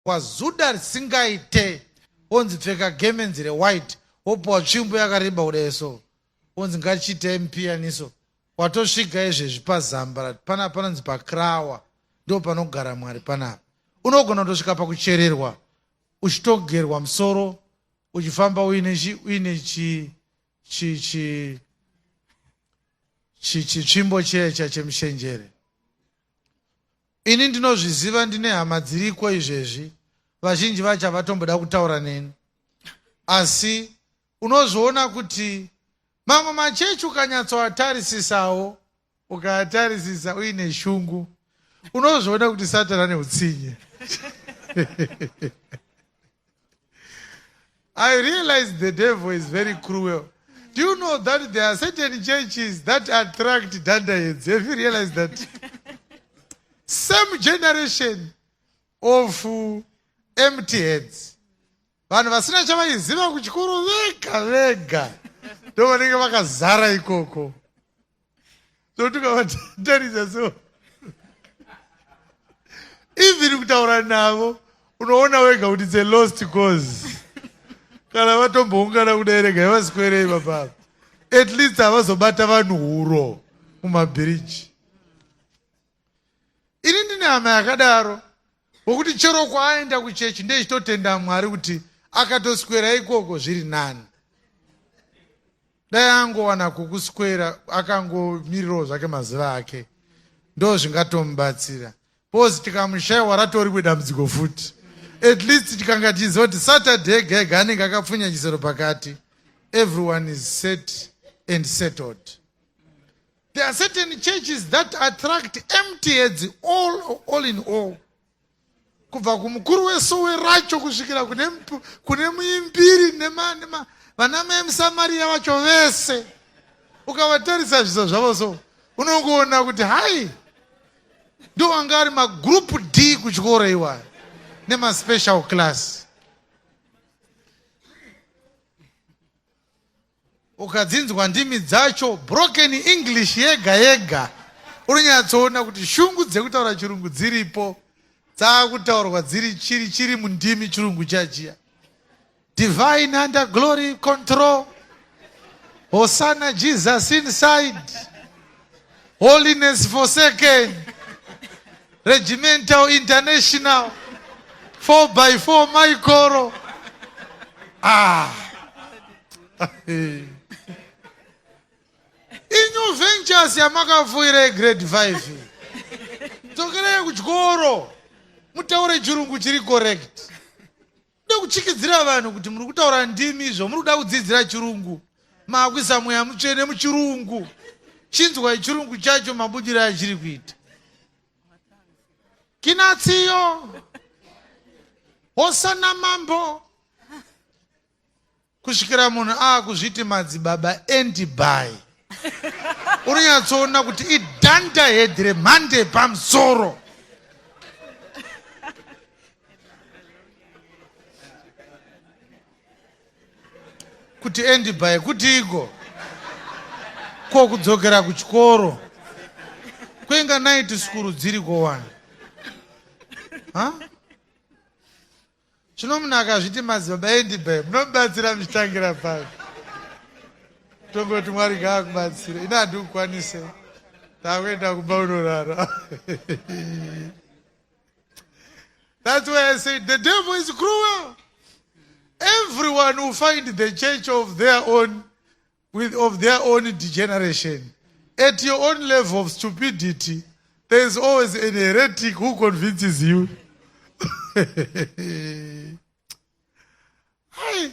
wazuda risingaite, onzi pfeka gemenzi rewhite, wopuwa tsvimbo yakareba kudeso, onzi ngatichiite mupiyaniso. Watosvika izvezvi pazambara, panonzi pakrawa, ndo panogara Mwari panapa. Unogona kutosvika pakuchererwa, uchitogerwa musoro, uchifamba uine chitsvimbo checha chemushenjere. Ini ndinozviziva, ndine hama dziriko izvezvi, vazhinji vacho havatomboda kutaura neni. Asi unozviona kuti mamwe machechi ukanyatsoatarisisawo, ukaatarisisa uine shungu, unozviona kuti Satani ane utsinye. I realize the devil is very cruel. Do you know that there are certain churches that attract dandaheads? Have you realized that? Same generation of empty heads. Vanhu vasina chavaiziva kuchikoro vega ndo vanenge vakazara ikoko. So tukavatarisa so. Even kutaura navo unoona wega kuti it's a lost cause. Kana vatomboungana kudairega vasikwerei baba. At least havazobata vanhu huro mumabiriji. Ini ndine hama yakadaro, wokuti chero kwaaenda kuchechi ndechitotenda Mwari kuti akatoswera ikoko zviri nani. Dai angowana kukuswera akangomirirawo zvake mazuva ake, ndo zvingatomubatsira. Pozi tikamushayiwa ratori dambudziko futi. At least tikanga tiziva kuti Saturday gega anenge akapfunya chisero pakati. Everyone is set and settled. There are certain churches that attract empty heads all in all. Kubva kumukuru wesowe racho kusvikira kune muimbiri vanamai muSamaria vacho vese. Ukavatarisa zviso zvavo so, unongoona kuti hai, ndo vanga vari magroup D kuchikoro iwa nemaspecial class. Ukadzinzwa ndimi dzacho, broken English yega, unonyatsoona kuti shungu dzekutaura chirungu dziripo, dzakutaurwa dziri chiri mundimi chirungu chachiya. Divine under glory control, Hosanna Jesus inside, holiness forsaken, regimental international, 4x4 Michael. Inyo ventures yamakafuire grade 5. Tokereye kuchikoro, mutaure chirungu chiri correct. Ndo kuchikidzira vanhu kuti muri kutaura ndimi izvo, muri kuda kudzidzira chirungu. Maakuisa mweya mutsvene muchirungu. Chinzwai chirungu chacho mabudiro achiri kuita. Kinatsiyo, Hosanna mambo. Kusvikira munhu akuzviti madzibaba endi by. Unonyatsoona kuti idhanda hedhi remhande pamusoro. Kuti endi by kuti iko ko kudzokera kuchikoro kwenga night school dziri kowani. Zvino munhu akazviti madzibaba endi by, munomubatsira muchitangira pari. Tongoti Mwari ngaakubatsire. Ina handikukwanise, takuenda kumba unorara. That's why I said the devil is cruel. Everyone who find the church of their own degeneration, at your own level of stupidity, there is always an heretic who convinces you. Hi.